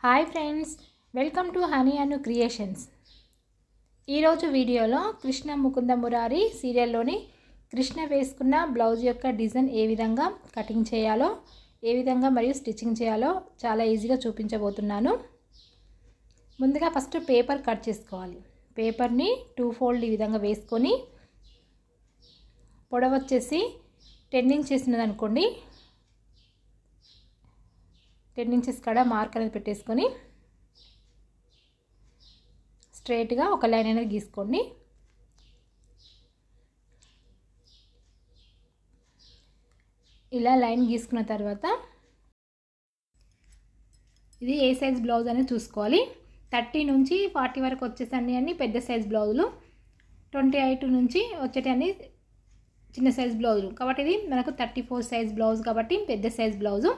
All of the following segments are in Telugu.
Hi friends, welcome to honey Anu creations. ఈరోజు వీడియోలో కృష్ణ ముకుంద మురారి సీరియల్లోని కృష్ణ వేసుకున్న బ్లౌజ్ యొక్క డిజైన్ ఏ విధంగా కటింగ్ చేయాలో, ఏ విధంగా మరియు స్టిచ్చింగ్ చేయాలో చాలా ఈజీగా చూపించబోతున్నాను. ముందుగా ఫస్ట్ పేపర్ కట్ చేసుకోవాలి. పేపర్ని 2 ఫోల్డ్ ఈ విధంగా వేసుకొని పొడవు వచ్చేసి 10 ఇంచెస్ ఉన్నదనుకోండి, 10 ఇంచెస్ కాడ మార్క్ అనేది పెట్టేసుకొని స్ట్రైట్గా ఒక లైన్ అనేది గీసుకోండి. ఇలా లైన్ గీసుకున్న తర్వాత ఇది ఏ సైజ్ బ్లౌజ్ అనేది చూసుకోవాలి. 30 నుంచి 40 వరకు వచ్చేసండి అన్ని పెద్ద సైజ్ బ్లౌజులు, 28 నుంచి వచ్చేటి అన్ని చిన్న సైజ్ బ్లౌజులు. కాబట్టి ఇది మనకు 34 సైజ్ బ్లౌజ్ కాబట్టి పెద్ద సైజ్ బ్లౌజు.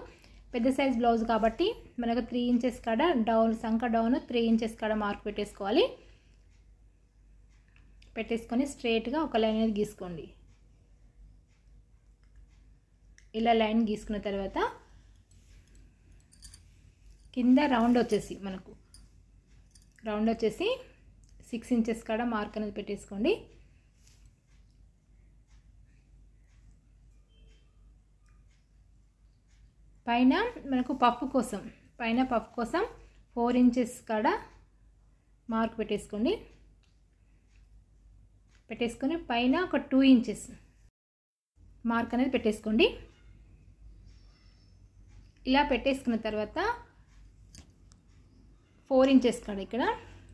పెద్ద సైజ్ బ్లౌజ్ కాబట్టి మనకు 3 ఇంచెస్ కాడ డౌన్, సంక డౌన్ 3 ఇంచెస్ కాడ మార్క్ పెట్టేసుకోవాలి. పెట్టేసుకొని స్ట్రైట్గా ఒక లైన్ అనేది గీసుకోండి. ఇలా లైన్ గీసుకున్న తర్వాత కింద రౌండ్ వచ్చేసి మనకు 6 ఇంచెస్ కాడ మార్క్ అనేది పెట్టేసుకోండి. పైన మనకు పఫ్ కోసం 4 ఇంచెస్ కాడ మార్క్ పెట్టేసుకోండి. పెట్టేసుకొని పైన ఒక 2 ఇంచెస్ మార్క్ అనేది పెట్టేసుకోండి. ఇలా పెట్టేసుకున్న తర్వాత 4 ఇంచెస్ కాడ ఇక్కడ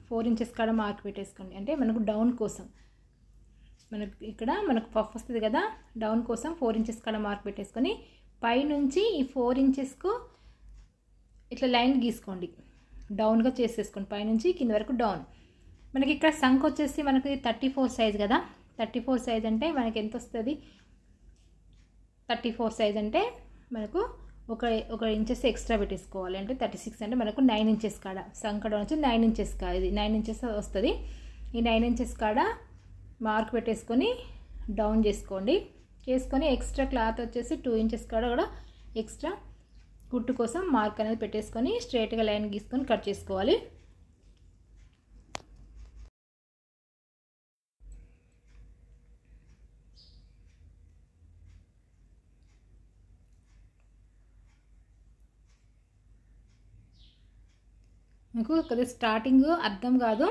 4 ఇంచెస్ కాడ మార్క్ పెట్టేసుకోండి. అంటే మనకు డౌన్ కోసం, మనకు పఫ్ వస్తుంది కదా, డౌన్ కోసం 4 ఇంచెస్ కాడ మార్క్ పెట్టేసుకొని పైనుంచి ఈ 4 ఇంచెస్కు ఇట్లా లైన్ గీసుకోండి. డౌన్గా చేసేసుకోండి, పైనుంచి కింద వరకు డౌన్. మనకి ఇక్కడ సంఖ వచ్చేసి మనకి 34 సైజ్ కదా, 34 సైజ్ అంటే మనకి ఎంత వస్తుంది? 34 సైజ్ అంటే మనకు ఒక ఇంచెస్ ఎక్స్ట్రా పెట్టేసుకోవాలి. అంటే 36 అంటే మనకు 9 ఇంచెస్ కాడ సంఖ డౌన్ వచ్చి 9 ఇంచెస్ కాడ, ఇది 9 ఇంచెస్ వస్తుంది. ఈ 9 ఇంచెస్ కాడ మార్క్ పెట్టేసుకొని డౌన్ చేసుకొని ఎక్స్ట్రా క్లాత్ వచ్చేసి 2 ఇంచెస్ కాడ కూడా ఎక్స్ట్రా కుట్టు కోసం మార్క్ అనేది పెట్టేసుకొని స్ట్రైట్గా లైన్ గీసుకొని కట్ చేసుకోవాలి. మీకు కొద్దిగా స్టార్టింగ్ అర్థం కాదు,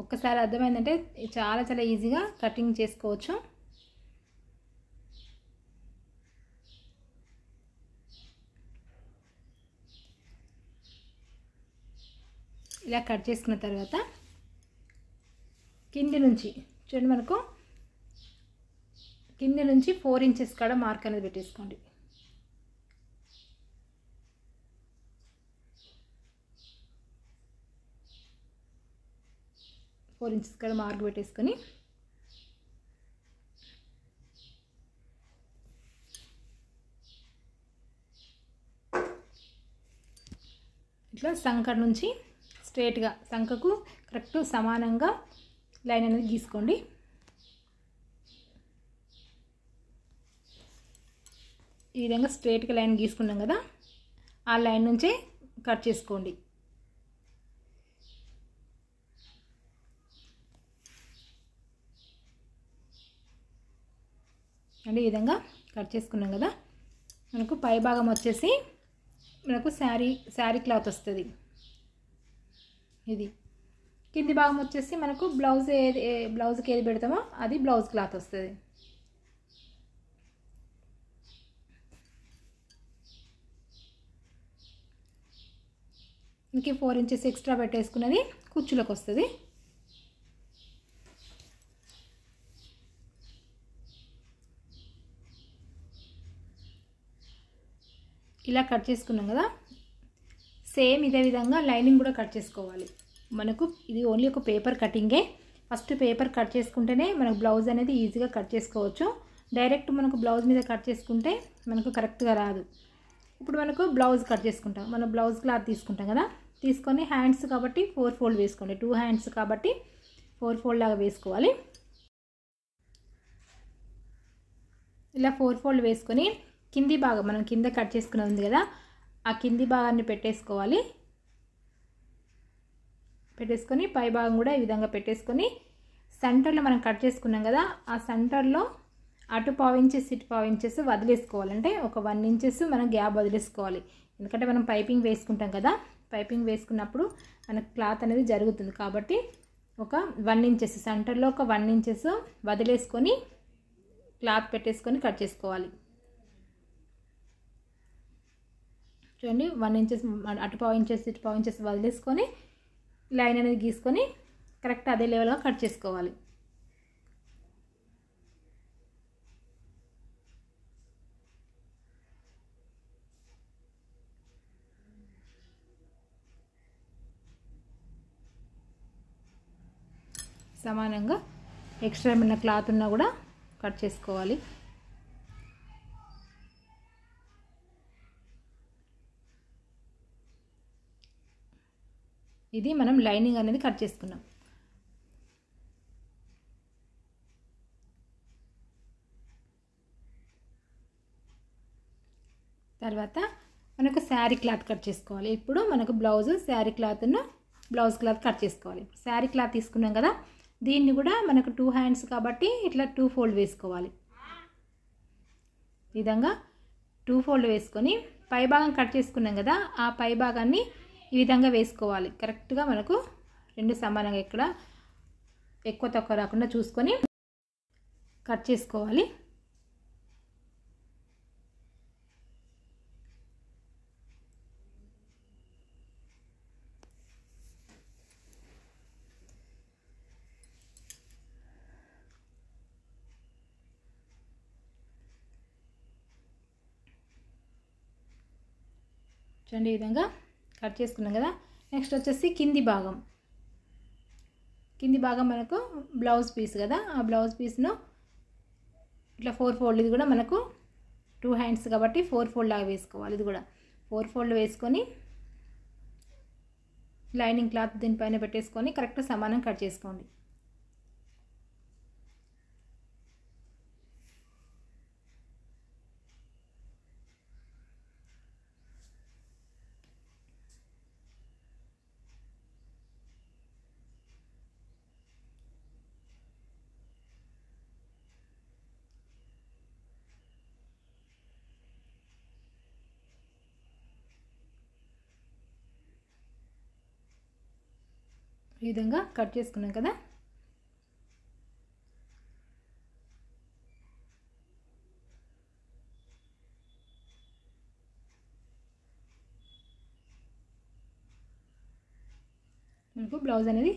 ఒక్కసారి అర్థమైందంటే చాలా చాలా ఈజీగా కటింగ్ చేసుకోవచ్చు. ఇలా కట్ చేసుకున్న తర్వాత కింది నుంచి చూడండి, మనకు కింది నుంచి 4 ఇంచెస్ కాడ మార్క్ అనేది పెట్టేసుకోండి. ఫోర్ ఇంచెస్ కాడ మార్క్ పెట్టేసుకొని ఇట్లా సంఖ నుంచి స్ట్రైట్గా సంఖకు కరెక్ట్ సమానంగా లైన్ అనేది గీసుకోండి. ఈ విధంగా స్ట్రైట్గా లైన్ గీసుకున్నాం కదా, ఆ లైన్ నుంచే కట్ చేసుకోండి. అంటే ఈ విధంగా కట్ చేసుకున్నాం కదా, మనకు పై భాగం వచ్చేసి మనకు శారీ క్లాత్ వస్తుంది. ఇది కింది భాగం వచ్చేసి మనకు బ్లౌజ్కి ఏది పెడతామో అది బ్లౌజ్ క్లాత్ వస్తుంది. ఇంక 4 ఇంచెస్ ఎక్స్ట్రా పెట్టేసుకున్నది కుచ్చులకు వస్తుంది. ఇలా కట్ చేసుకున్నాం కదా, సేమ్ ఇదే విధంగా లైనింగ్ కూడా కట్ చేసుకోవాలి. మనకు ఇది ఓన్లీ ఒక పేపర్ కటింగే. ఫస్ట్ పేపర్ కట్ చేసుకుంటేనే మనకు బ్లౌజ్ అనేది ఈజీగా కట్ చేసుకోవచ్చు. డైరెక్ట్ మనకు బ్లౌజ్ మీద కట్ చేసుకుంటే మనకు కరెక్ట్గా రాదు. ఇప్పుడు మనకు బ్లౌజ్ కట్ చేసుకుంటాం, మనం బ్లౌజ్ క్లాత్ తీసుకుంటాం కదా, తీసుకొని హ్యాండ్స్ కాబట్టి 4 ఫోల్డ్ వేసుకోండి. 2 హ్యాండ్స్ కాబట్టి 4 ఫోల్డ్ లాగా వేసుకోవాలి. ఇలా 4 ఫోల్డ్ వేసుకొని కింది భాగం మనం కింద కట్ చేసుకున్నది ఉంది కదా, ఆ కింది భాగాన్ని పెట్టేసుకోవాలి. పెట్టేసుకొని పై భాగం కూడా ఈ విధంగా పెట్టేసుకొని సెంటర్లో మనం కట్ చేసుకున్నాం కదా, ఆ సెంటర్లో అటు 1/2 ఇంచెస్ ఇటు 1/2 ఇంచెస్ వదిలేసుకోవాలి. అంటే ఒక 1 ఇంచెస్ మనం గ్యాప్ వదిలేసుకోవాలి. ఎందుకంటే మనం పైపింగ్ వేసుకుంటాం కదా, పైపింగ్ వేసుకున్నప్పుడు మనకు క్లాత్ అనేది జరుగుతుంది. కాబట్టి ఒక 1 ఇంచెస్ సెంటర్లో ఒక 1 ఇంచెస్ వదిలేసుకొని క్లాత్ పెట్టేసుకొని కట్ చేసుకోవాలి. చూడండి 1 ఇంచెస్ అటు 1/2 ఇంచెస్ ఇటు 1/2 ఇంచెస్ వదిలేసుకొని లైన్ అనేది గీసుకొని కరెక్ట్ అదే లెవెల్గా కట్ చేసుకోవాలి. సమానంగా ఎక్స్ట్రా ఏమైనా క్లాత్ ఉన్నా కూడా కట్ చేసుకోవాలి. ఇది మనం లైనింగ్ అనేది కట్ చేసుకున్నాం. తర్వాత మనకు శారీ క్లాత్ కట్ చేసుకోవాలి. ఇప్పుడు మనకు బ్లౌజ్ శారీ క్లాత్ను బ్లౌజ్ క్లాత్ కట్ చేసుకోవాలి. శారీ క్లాత్ తీసుకున్నాం కదా, దీన్ని కూడా మనకు 2 హ్యాండ్స్ కాబట్టి ఇట్లా 2 ఫోల్డ్ వేసుకోవాలి. ఈ విధంగా 2 ఫోల్డ్ వేసుకొని పై భాగం కట్ చేసుకున్నాం కదా, ఆ పై భాగాన్ని ఈ విధంగా వేసుకోవాలి. కరెక్ట్గా మనకు 2 సమానంగా ఎక్కడ ఎక్కువ తక్కువ రాకుండా చూసుకొని కట్ చేసుకోవాలి. చూడండి ఈ విధంగా కట్ చేసుకున్నాం కదా. నెక్స్ట్ వచ్చేసి కింది భాగం మనకు బ్లౌజ్ పీస్ కదా, ఆ బ్లౌజ్ పీస్ను ఇట్లా 4 ఫోల్డ్, ఇది కూడా మనకు 2 హ్యాండ్స్ కాబట్టి 4 ఫోల్డ్ లాగా వేసుకోవాలి. ఇది కూడా 4 ఫోల్డ్ వేసుకొని లైనింగ్ క్లాత్ దీనిపైన పెట్టేసుకొని కరెక్ట్ సమానం కట్ చేసుకోండి. ఈ విధంగా కట్ చేసుకున్నాం కదా. మనకు బ్లౌజ్ అనేది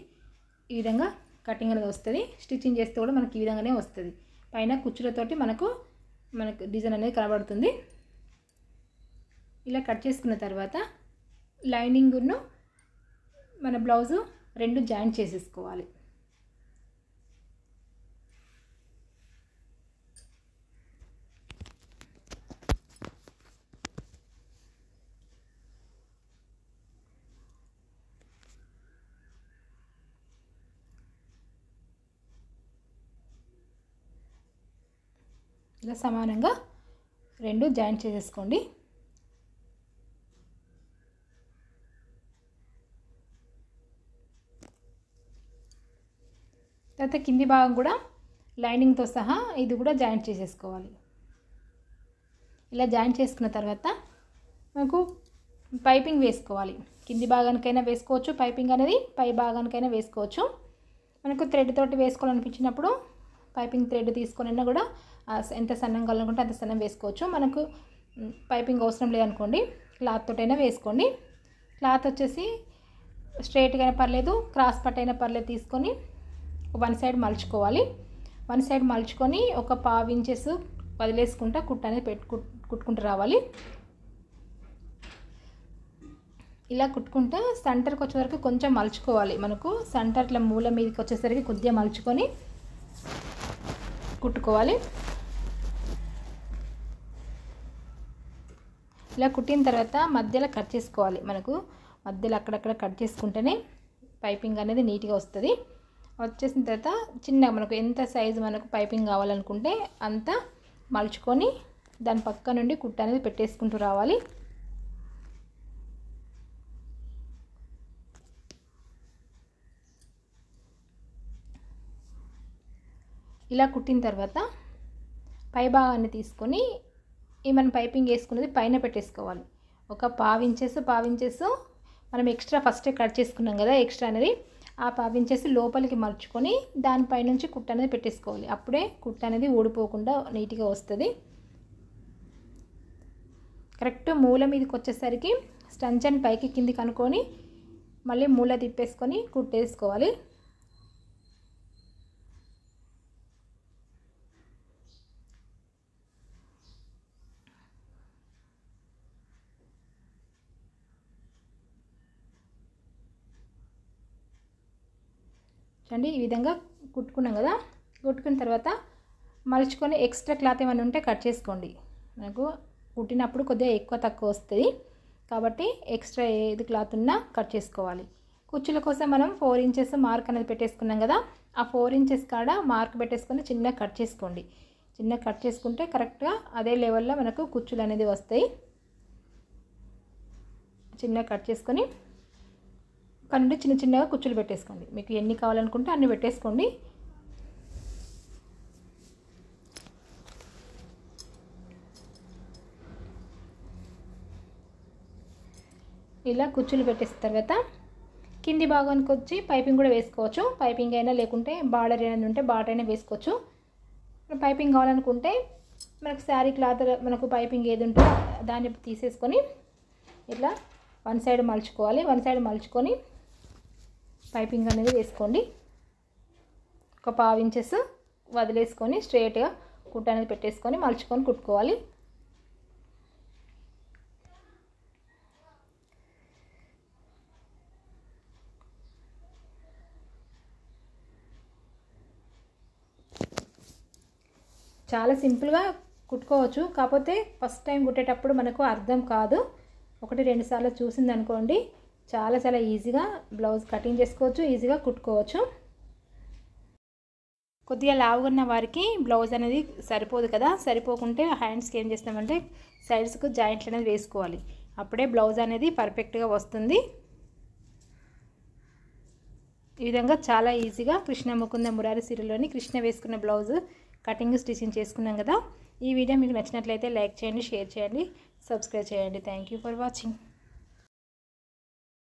ఈ విధంగా కటింగ్ అనేది వస్తుంది. స్టిచ్చింగ్ చేస్తే కూడా మనకి ఈ విధంగానే వస్తుంది. పైన కుచ్చులతోటి మనకు డిజైన్ అనేది కనబడుతుంది. ఇలా కట్ చేసుకున్న తర్వాత లైనింగ్ను మన బ్లౌజు 2 జాయింట్ చేసేసుకోవాలి. ఇలా సమానంగా 2 జాయింట్ చేసేసుకోండి. తర్వాత కింది భాగం కూడా లైనింగ్తో సహా ఇది కూడా జాయింట్ చేసేసుకోవాలి. ఇలా జాయింట్ చేసుకున్న తర్వాత మనకు పైపింగ్ వేసుకోవాలి. కింది భాగానికైనా వేసుకోవచ్చు పైపింగ్ అనేది, పై భాగానికైనా వేసుకోవచ్చు. మనకు థ్రెడ్ తోటి వేసుకోవాలనిపించినప్పుడు పైపింగ్ థ్రెడ్ తీసుకొనైనా కూడా ఎంత సన్నంగా కావాలనుకుంటే అంత సన్నం వేసుకోవచ్చు. మనకు పైపింగ్ అవసరం లేదనుకోండి, క్లాత్ తోటైనా వేసుకోండి. క్లాత్ వచ్చేసి స్ట్రైట్గా అయినా పర్లేదు, క్రాస్ పట్ అయినా పర్లేదు, తీసుకొని 1 సైడ్ మలుచుకోవాలి. 1 సైడ్ మలుచుకొని ఒక 1/2 ఇంచెస్ వదిలేసుకుంటా కుట్టు అనేది కుట్టుకుంటూ రావాలి. ఇలా కుట్టుకుంటా సెంటర్కి వచ్చే వరకు కొంచెం మలుచుకోవాలి. మనకు సెంటర్ ఇట్లా మూల మీదకి వచ్చేసరికి కొద్దిగా మలుచుకొని కుట్టుకోవాలి. ఇలా కుట్టిన తర్వాత మధ్యలో కట్ చేసుకోవాలి. మనకు మధ్యలో అక్కడక్కడ కట్ చేసుకుంటేనే పైపింగ్ అనేది నీట్గా వస్తుంది. వచ్చేసిన తర్వాత చిన్న మనకు ఎంత సైజు మనకు పైపింగ్ కావాలనుకుంటే అంత మలుచుకొని దాని పక్క నుండి కుట్టు అనేది పెట్టేసుకుంటూ రావాలి. ఇలా కుట్టిన తర్వాత పై భాగాన్ని తీసుకొని ఈ మనం పైపింగ్ వేసుకున్నది పైన పెట్టేసుకోవాలి. ఒక పావించేసు మనం ఎక్స్ట్రా ఫస్టే కట్ చేసుకున్నాం కదా, ఎక్స్ట్రా అనేది ఆ పావించేసి లోపలికి మర్చుకొని దానిపై నుంచి కుట్ట అనేది పెట్టేసుకోవాలి. అప్పుడే కుట్ట అనేది ఊడిపోకుండా నీట్గా వస్తుంది. కరెక్ట్ మూల మీదకి వచ్చేసరికి స్టంచన్ పైకి కిందికి అనుకొని మళ్ళీ మూల తిప్పేసుకొని కుట్టేసుకోవాలి. చూడండి ఈ విధంగా కుట్టుకున్నాం కదా. కుట్టుకున్న తర్వాత మలుచుకొని ఎక్స్ట్రా క్లాత్ ఏమైనా ఉంటే కట్ చేసుకోండి. మనకు కుట్టినప్పుడు కొద్దిగా ఎక్కువ తక్కువ వస్తుంది కాబట్టి ఎక్స్ట్రా ఏది క్లాత్ ఉన్నా కట్ చేసుకోవాలి. కుచ్చుల కోసం మనం 4 ఇంచెస్ మార్క్ అనేది పెట్టేసుకున్నాం కదా, ఆ 4 ఇంచెస్ కాడ మార్క్ పెట్టేసుకొని చిన్నగా కట్ చేసుకోండి. చిన్నగా కట్ చేసుకుంటే కరెక్ట్గా అదే లెవెల్లో మనకు కుచ్చులు అనేది వస్తాయి. చిన్నగా కట్ చేసుకొని కనుండి చిన్నగా కుచ్చులు పెట్టేసుకోండి. మీకు ఎన్ని కావాలనుకుంటే అన్ని పెట్టేసుకోండి. ఇలా కుచ్చులు పెట్టేసిన తర్వాత కింది భాగానికి వచ్చి పైపింగ్ కూడా వేసుకోవచ్చు. పైపింగ్ అయినా లేకుంటే బార్డర్ ఏమైనా ఉంటే బార్డర్ అయినా వేసుకోవచ్చు. పైపింగ్ కావాలనుకుంటే మనకు శారీ క్లాత్ మనకు పైపింగ్ ఏది ఉంటే దాన్ని తీసేసుకొని ఇట్లా వన్ సైడ్ మలుచుకోవాలి. వన్ సైడ్ మలుచుకొని పైపింగ్ అనేది వేసుకోండి. ఒక 1/2 ఇంచెస్ వదిలేసుకొని స్ట్రైట్గా కుట్ట అనేది పెట్టేసుకొని మలుచుకొని కుట్టుకోవాలి. చాలా సింపుల్గా కుట్టుకోవచ్చు. కాకపోతే ఫస్ట్ టైం కుట్టేటప్పుడు మనకు అర్థం కాదు. 1-2 సార్లు చూసింది అనుకోండి చాలా ఈజీగా బ్లౌజ్ కటింగ్ చేసుకోవచ్చు, ఈజీగా కుట్టుకోవచ్చు. కొద్దిగా లావుగా ఉన్న వారికి బ్లౌజ్ అనేది సరిపోదు కదా, సరిపోకుంటే హ్యాండ్స్కి ఏం చేస్తామంటే సైడ్స్కు జాయింట్లు అనేది వేసుకోవాలి. అప్పుడే బ్లౌజ్ అనేది పర్ఫెక్ట్గా వస్తుంది. ఈ విధంగా చాలా ఈజీగా కృష్ణ ముకుంద మురారి సీరియల్లోని కృష్ణ వేసుకున్న బ్లౌజ్ కటింగ్ స్టిచ్చింగ్ చేసుకున్నాం కదా. ఈ వీడియో మీకు నచ్చినట్లయితే లైక్ చేయండి, షేర్ చేయండి, సబ్స్క్రైబ్ చేయండి. Thank you for watching.